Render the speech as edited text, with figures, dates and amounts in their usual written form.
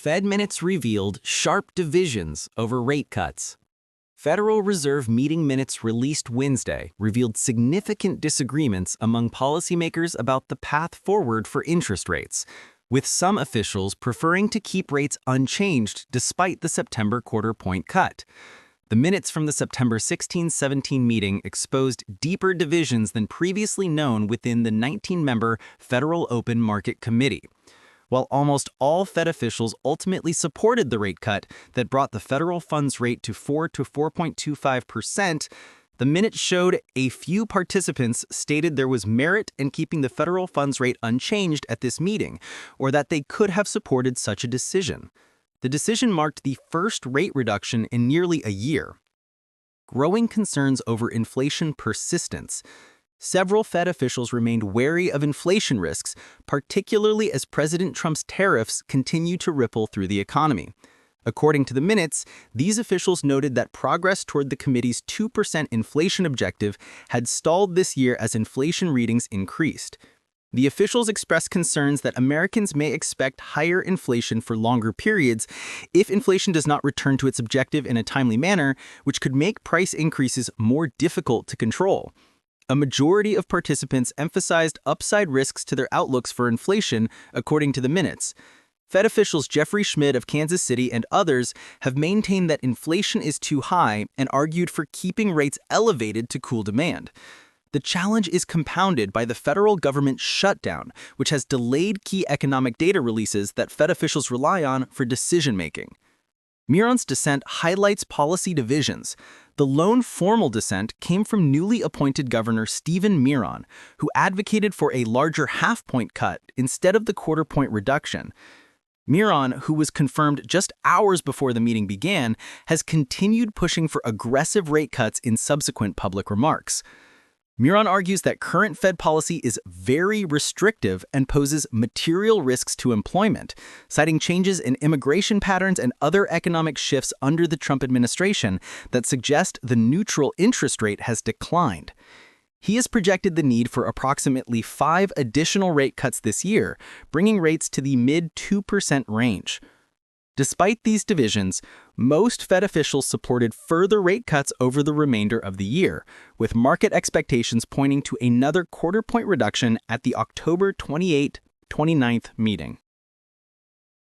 Fed minutes revealed sharp divisions over rate cuts. Federal Reserve meeting minutes released Wednesday revealed significant disagreements among policymakers about the path forward for interest rates, with some officials preferring to keep rates unchanged despite the September quarter-point cut. The minutes from the September 16-17 meeting exposed deeper divisions than previously known within the 19-member Federal Open Market Committee. While almost all Fed officials ultimately supported the rate cut that brought the federal funds rate to 4 to 4.25%, the minutes showed a few participants stated there was merit in keeping the federal funds rate unchanged at this meeting, or that they could have supported such a decision. The decision marked the first rate reduction in nearly a year. Growing concerns over inflation persistence. Several Fed officials remained wary of inflation risks, particularly as President Trump's tariffs continue to ripple through the economy. According to the minutes, these officials noted that progress toward the committee's 2% inflation objective had stalled this year as inflation readings increased. The officials expressed concerns that Americans may expect higher inflation for longer periods if inflation does not return to its objective in a timely manner, which could make price increases more difficult to control. A majority of participants emphasized upside risks to their outlooks for inflation, according to the minutes. Fed officials Jeffrey Schmidt of Kansas City and others have maintained that inflation is too high and argued for keeping rates elevated to cool demand. The challenge is compounded by the federal government shutdown, which has delayed key economic data releases that Fed officials rely on for decision-making. Miron's dissent highlights policy divisions. The lone formal dissent came from newly appointed Governor Stephen Miron, who advocated for a larger half-point cut instead of the quarter-point reduction. Miron, who was confirmed just hours before the meeting began, has continued pushing for aggressive rate cuts in subsequent public remarks. Miron argues that current Fed policy is very restrictive and poses material risks to employment, citing changes in immigration patterns and other economic shifts under the Trump administration that suggest the neutral interest rate has declined. He has projected the need for approximately 5 additional rate cuts this year, bringing rates to the mid-2% range. Despite these divisions, most Fed officials supported further rate cuts over the remainder of the year, with market expectations pointing to another quarter-point reduction at the October 28-29 meeting.